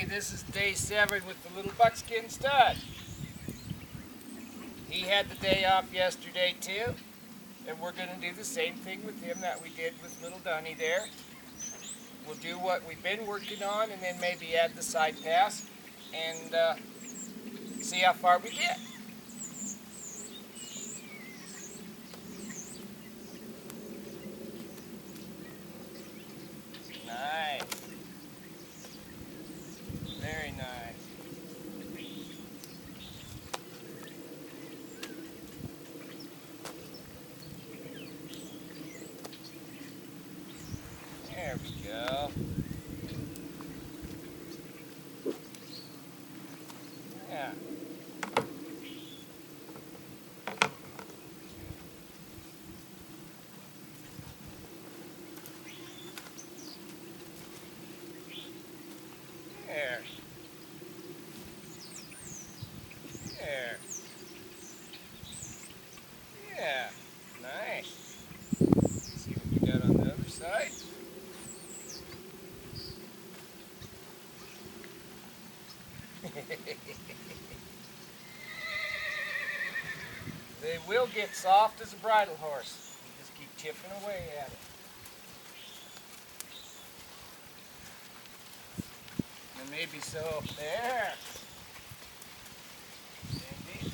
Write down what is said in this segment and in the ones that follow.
this is day 7 with the little buckskin stud. He had the day off yesterday too, and we're going to do the same thing with him that we did with little Dunny there. We'll do what we've been working on and then maybe add the side pass and see how far we get. Nice. Very nice. There we go. Yeah. There. There. Yeah. Nice. See what we got on the other side. They will get soft as a bridle horse. You just keep chipping away at it. And maybe so. There. Cindy.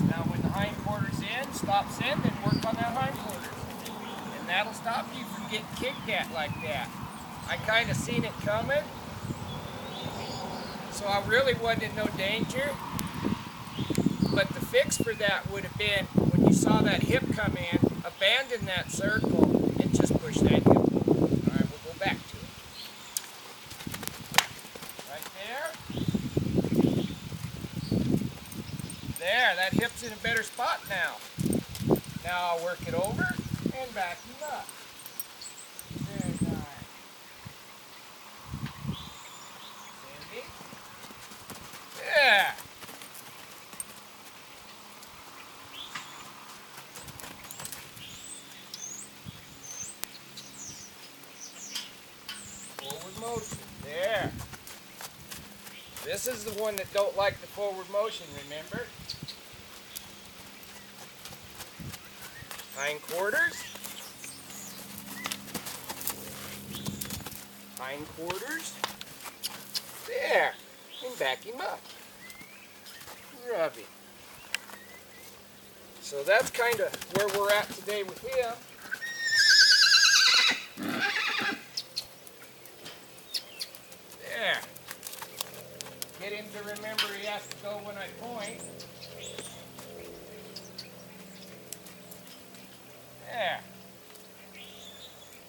Now when the hindquarters in, stop send and work on that hindquarters. And that'll stop you from getting kicked at like that. I kind of seen it coming. So I really wasn't in no danger. But the fix for that would have been, when you saw that hip come in, abandon that circle and just push that hip over. All right, we'll go back to it. Right there. There, that hip's in a better spot now. Now I'll work it over and back him up. Very nice. Cindy. Yeah. Forward motion. There. This is the one that don't like the forward motion, remember? Hindquarters. Hindquarters. There. And back him up. Rub him. So that's kind of where we're at today with him. There. Get him to remember he has to go when I point. There.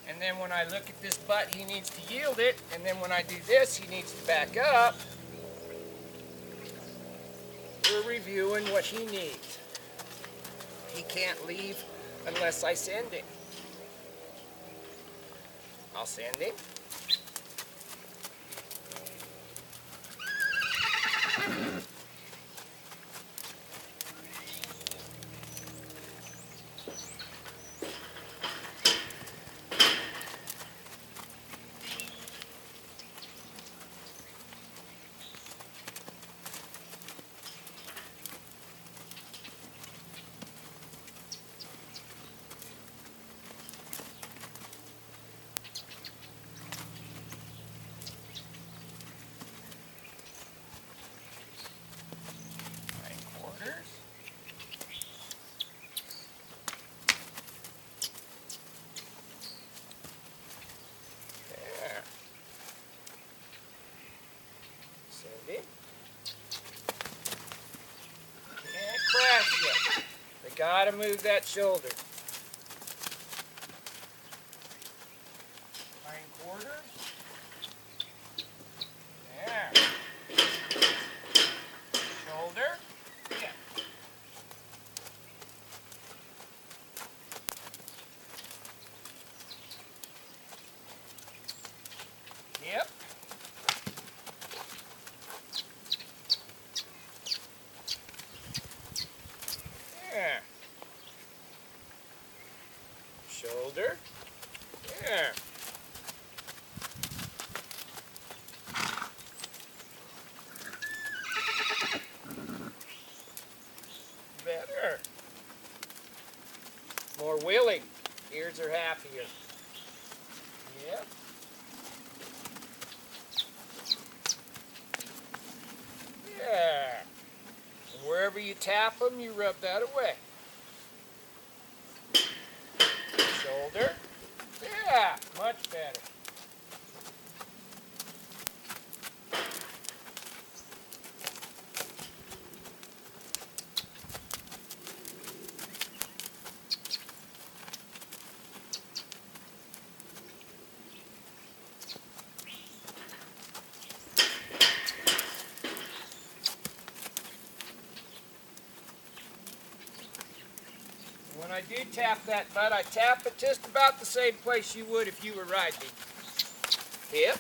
And then when I look at this butt, he needs to yield it. And then when I do this, he needs to back up. We're reviewing what he needs. He can't leave unless I send him. I'll send him. Can't crash you. They gotta move that shoulder. Hindquarters. There. Shoulder. Yeah. Yep. ears are happier. Yep. Yeah. And wherever you tap them, you rub that away. Shoulder. Yeah, much better. When I do tap that butt, I tap it just about the same place you would if you were riding. Hip.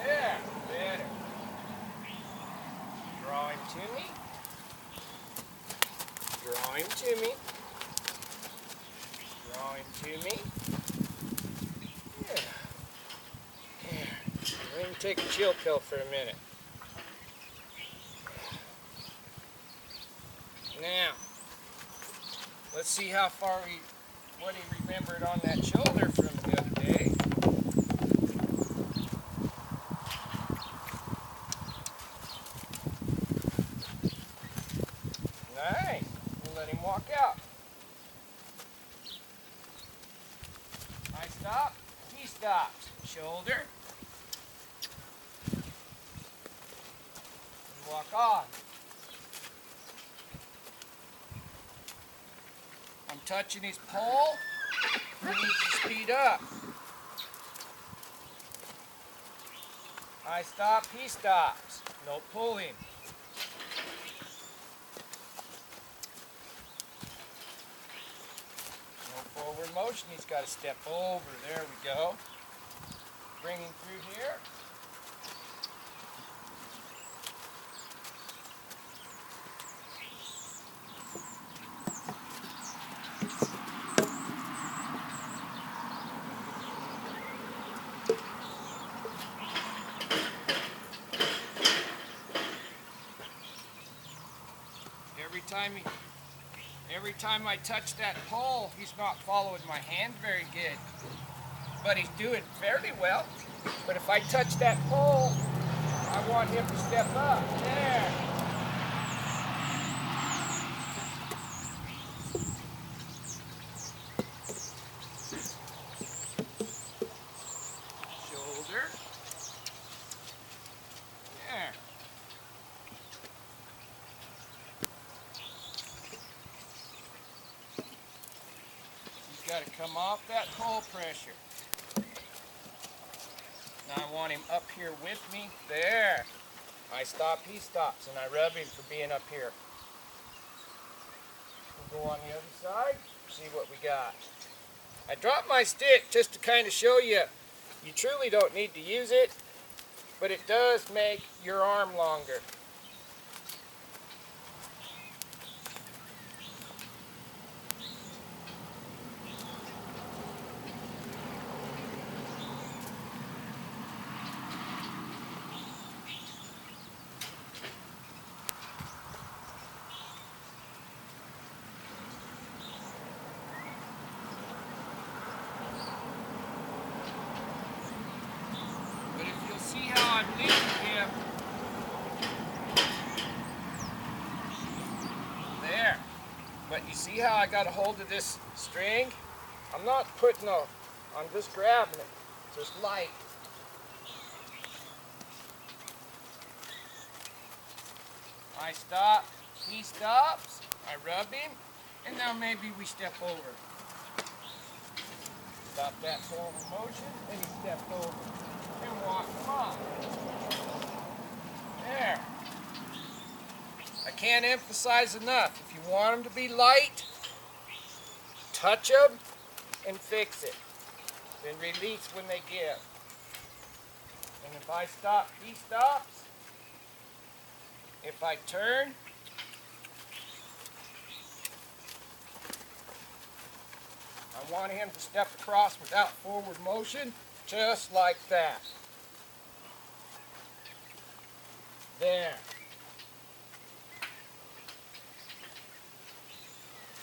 There, better. Draw him to me. Draw him to me. Draw him to me. Yeah. There. Let him take a chill pill for a minute. Now, let's see how far what he remembered on that shoulder from the other day. Nice. We'll let him walk out. I stop, he stops. Shoulder. And walk on. I'm touching his pole. He needs to speed up. I stop, he stops. No pulling. No forward motion. He's got to step over. There we go. Bring him through here. Every time I touch that pole, he's not following my hand very good. But he's doing fairly well. But if I touch that pole, I want him to step up. There. Shoulder. There. Got to come off that pole pressure. Now I want him up here with me. There. I stop, he stops, and I rub him for being up here. We'll go on the other side, see what we got. I dropped my stick just to kind of show you, you truly don't need to use it, but it does make your arm longer. See how I'm leading him. There. But you see how I got a hold of this string? I'm not putting I'm just grabbing it. Just light. I stop, he stops, I rub him, and now maybe we step over. Stop that forward motion, and he stepped over. And walk them off. There. I can't emphasize enough. If you want them to be light, touch them and fix it. Then release when they give. And if I stop, he stops. If I turn, I want him to step across without forward motion. Just like that. There.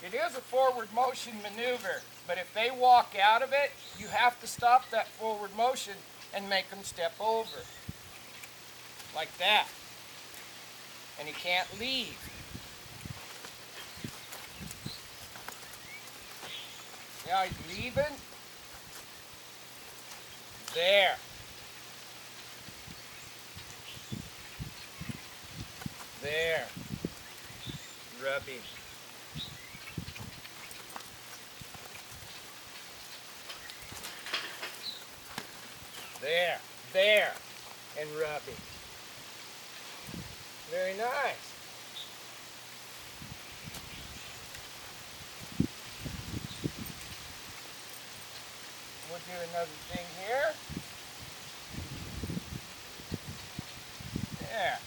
It is a forward motion maneuver, but if they walk out of it, you have to stop that forward motion and make them step over. Like that. And he can't leave. Now he's leaving. There. There. Rubbing. There. There. And rubbing. Very nice. We'll do another thing here. There.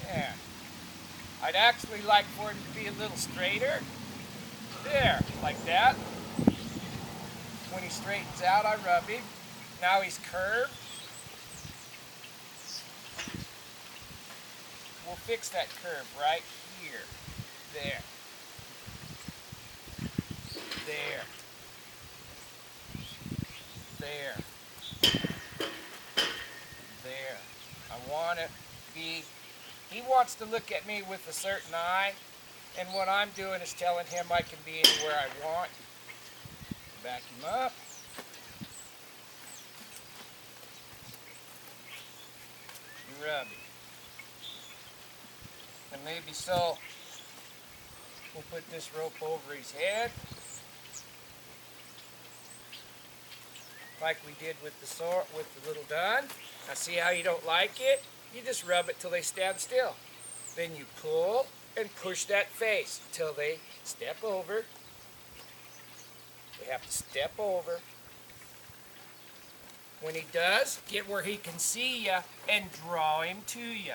There. I'd actually like for him to be a little straighter. There, like that. When he straightens out, I rub him. Now he's curved. We'll fix that curve right here. There. There. There. There. I want it to be, he wants to look at me with a certain eye, and what I'm doing is telling him I can be anywhere I want. Back him up. And rub him. And maybe so, we'll put this rope over his head. Like we did with the little dun. Now see how you don't like it? You just rub it till they stand still. Then you pull and push that face till they step over. They have to step over. When he does, get where he can see you and draw him to you.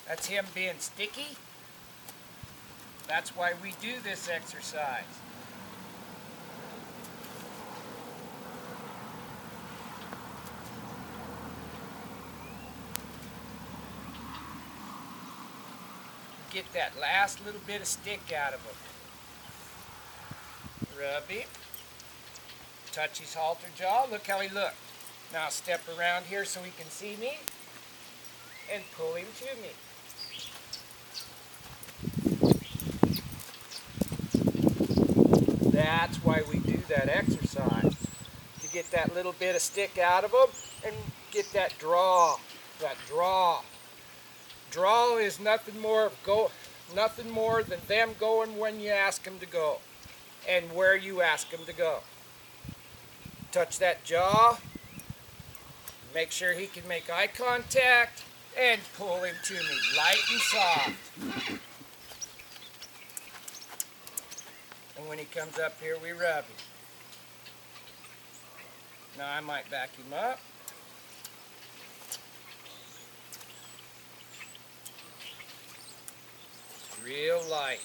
That's him being sticky. That's why we do this exercise. Get that last little bit of stick out of him. Rub him. Touch his halter jaw. Look how he looked. Now step around here so he can see me and pull him to me. That's why we do that exercise, to get that little bit of stick out of them and get that draw. That draw. Draw is nothing more than them going when you ask them to go and where you ask them to go. Touch that jaw. Make sure he can make eye contact and pull him to me, light and soft. And when he comes up here, we rub him. Now I might back him up. Real light.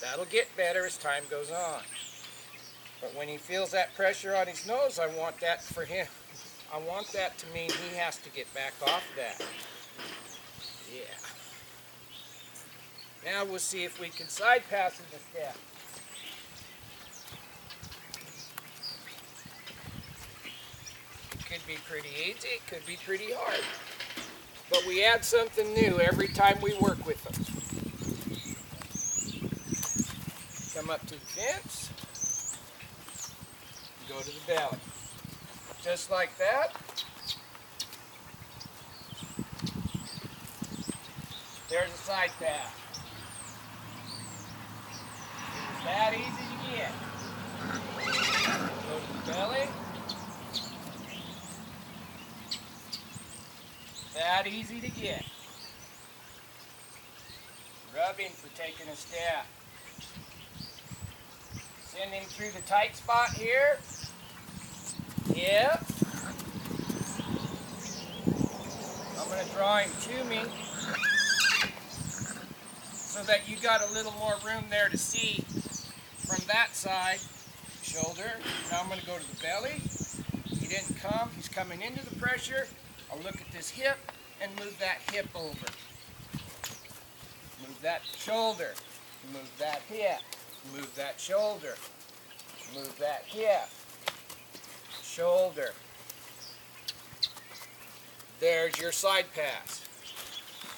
That'll get better as time goes on. But when he feels that pressure on his nose, I want that for him. I want that to mean he has to get back off that. Yeah. Now we'll see if we can side pass him a step. It could be pretty easy, it could be pretty hard. But we add something new every time we work with them. Come up to the fence, go to the belly. Just like that. There's a side pass. It's that easy to get. Go to the belly. That easy to get. Rubbing for taking a step. Send him through the tight spot here. Yep. I'm going to draw him to me so that you got a little more room there to see from that side. Shoulder. Now I'm going to go to the belly. He didn't come. He's coming into the pressure. I'll look at this hip and move that hip over. Move that shoulder. Move that hip. Move that shoulder. Move that hip. Shoulder. There's your side pass.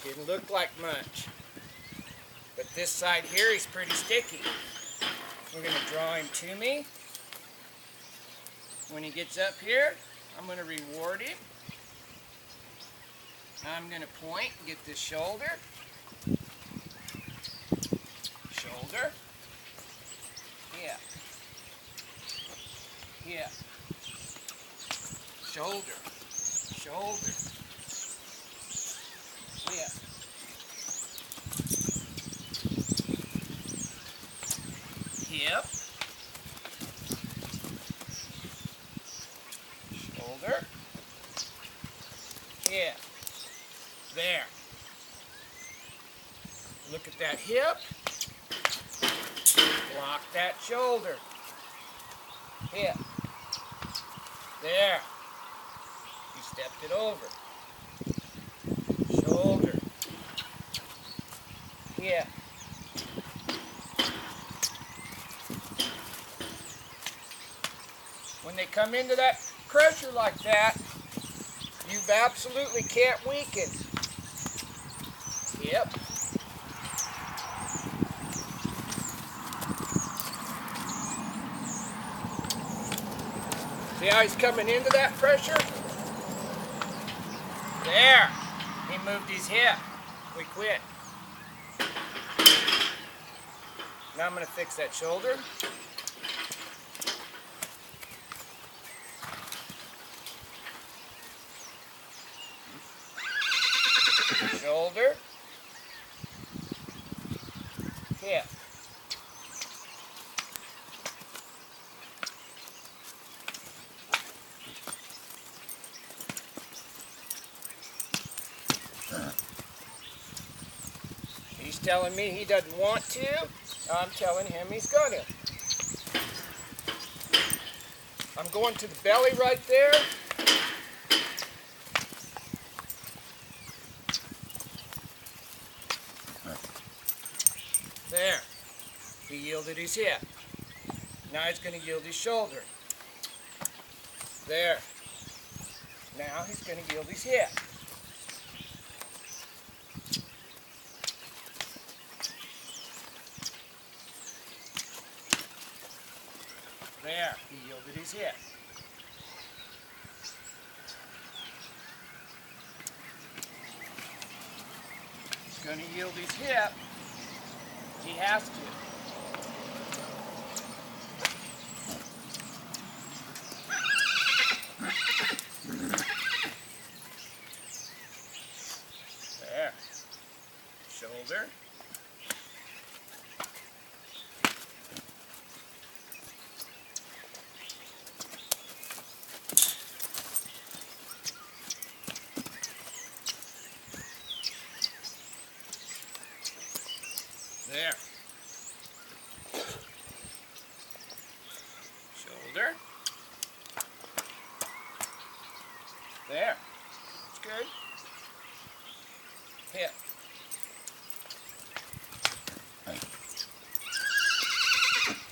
Didn't look like much. But this side here, he's pretty sticky. We're going to draw him to me. When he gets up here, I'm going to reward him. I'm going to point and get this shoulder. Shoulder. Yeah. Yeah. Shoulder. Shoulder. Yeah. Hip. Shoulder. Yeah. There. Look at that hip. Block that shoulder. Hip. There. You stepped it over. Shoulder. Hip. When they come into that pressure like that, you absolutely can't weaken. Hip. See how he's coming into that pressure? There. He moved his hip. We quit. Now I'm going to fix that shoulder. Shoulder. Hip. He's telling me he doesn't want to. I'm telling him he's gonna. I'm going to the belly right there. There. He yielded his hip. Now he's going to yield his shoulder. There. Now he's going to yield his hip. There. He yielded his hip. He's going to yield his hip. He has to. There. Shoulder. There. Shoulder. There. That's good. Hip.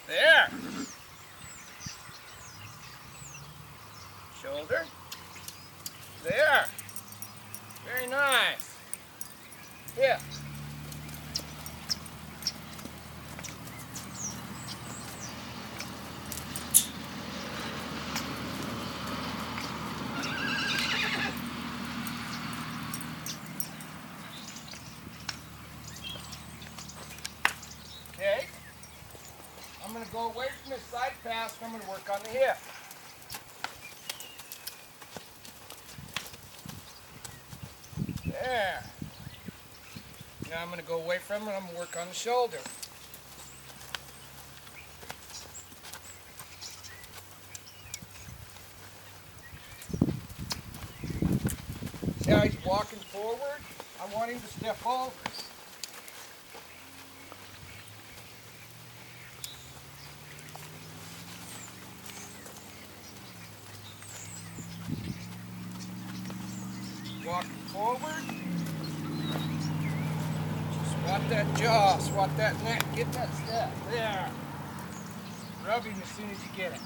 There. Shoulder. There. Very nice. Hip. Okay, I'm going to go away from this side pass and I'm going to work on the hip. There. Now I'm going to go away from it and I'm going to work on the shoulder. See how he's walking forward? I want him to step over. Swat that jaw, swat that neck, get that step. There. Rub him as soon as you get it.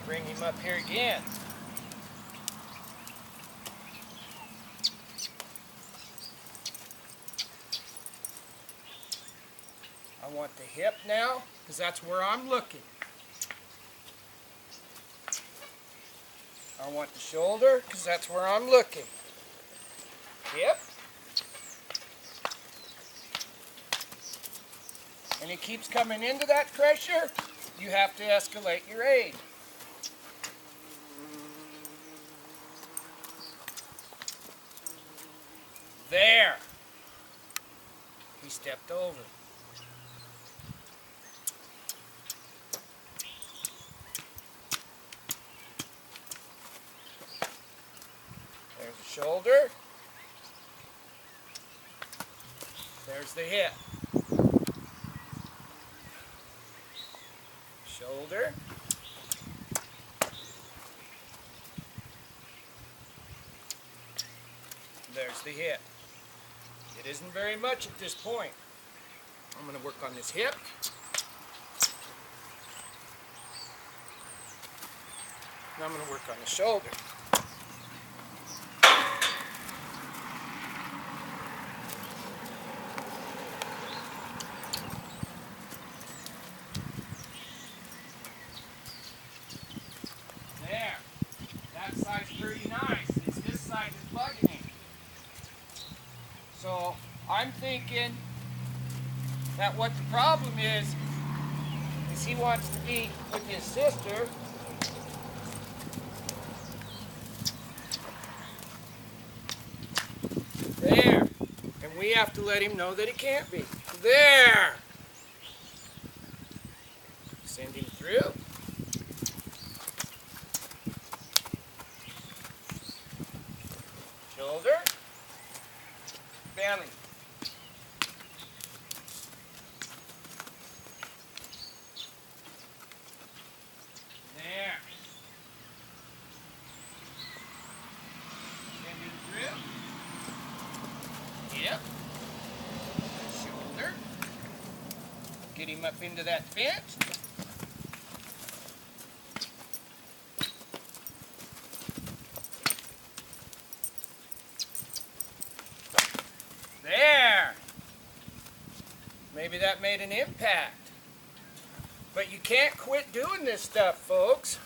Bring him up here again. I want the hip now, because that's where I'm looking. I want the shoulder, because that's where I'm looking. Hip. And he keeps coming into that pressure, you have to escalate your aid. There. He stepped over. There's the shoulder. There's the hip. Shoulder. There's the hip. It isn't very much at this point. I'm going to work on this hip. And I'm going to work on the shoulder. There. That side's pretty nice. It's this side that's bugging him. So I'm thinking that what the problem is he wants to be with his sister. There. And we have to let him know that he can't be. There. Send him through. Shoulder. Belly. There. Send him through. Yep. Shoulder. Get him up into that fence. There. Maybe that made an impact. But you can't quit doing this stuff, folks.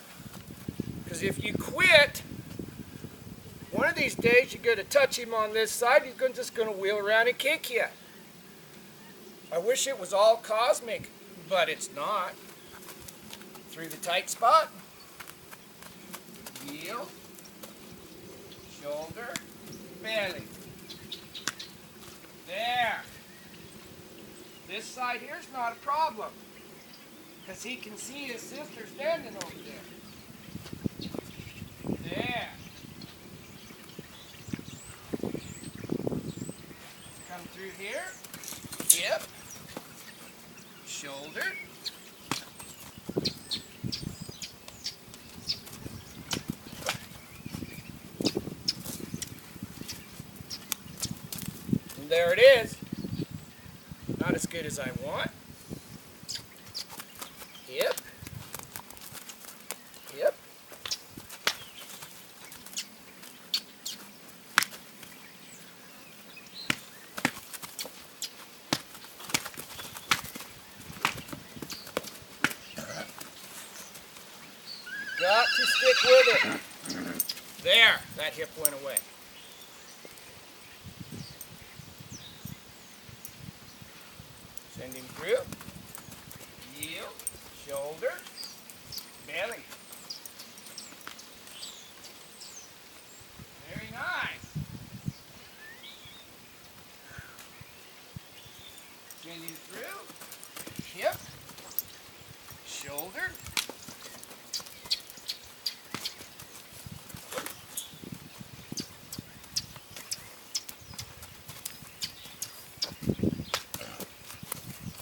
Because if you quit, one of these days you're going to touch him on this side, he's just going to wheel around and kick you. I wish it was all cosmic, but it's not. Through the tight spot. Heel. Shoulder. Belly. There. This side here is not a problem. Because he can see his sister standing over there. There. Come through here. Hip. Shoulder. And there it is. Not as good as I want. Hip. Hip. Got to stick with it. There, that hip went away. Send him through. Heel, shoulder, belly. Very nice. Send him through. Hip, shoulder.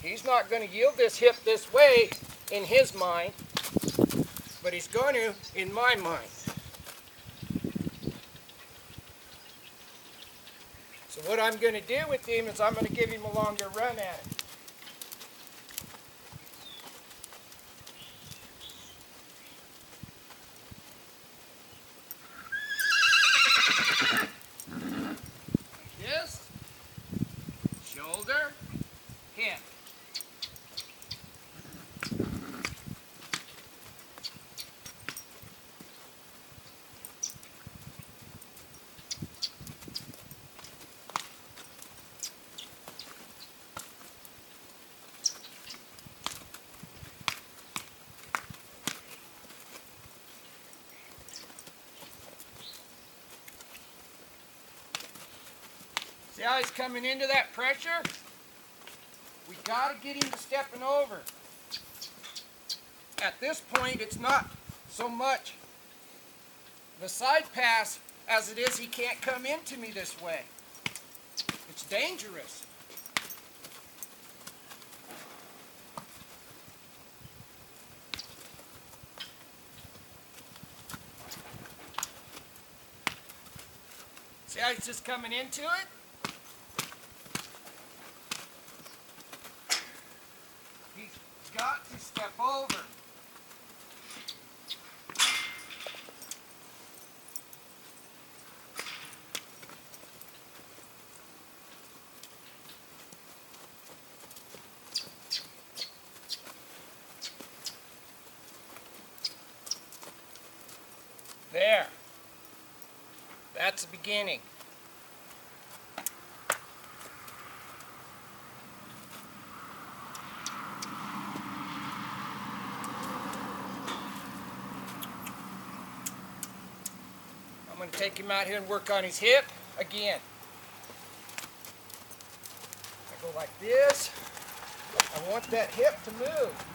He's not going to yield this hip this way in his mind, but but he's going to in my mind. So what I'm going to do with him is I'm going to give him a longer run at it. This, shoulder, hip. See how he's coming into that pressure? We got to get him to stepping over. At this point, it's not so much the side pass as it is he can't come into me this way. It's dangerous. See how he's just coming into it? He's got to step over. There. That's the beginning. I'm going to take him out here and work on his hip again. I go like this. I want that hip to move.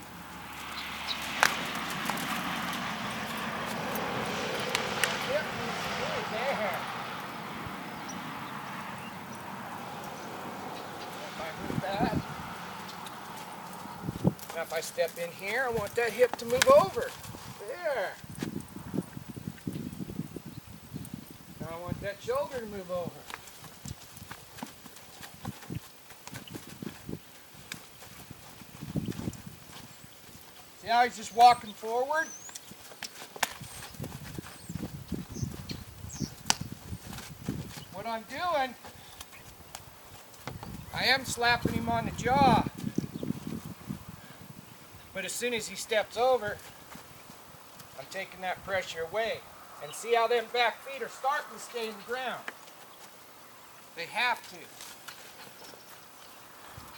Hip needs to move there. If I move that. Now if I step in here, I want that hip to move over. There. Now I want that shoulder to move over. See how he's just walking forward? What I'm doing, I am slapping him on the jaw. But as soon as he steps over, I'm taking that pressure away. And see how them back feet are starting to stay in the ground. They have to.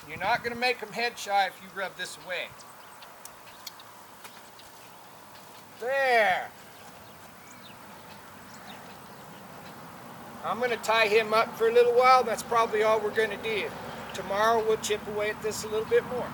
You're not going to make them head shy if you rub this away. There. I'm going to tie him up for a little while. That's probably all we're going to do. Tomorrow we'll chip away at this a little bit more.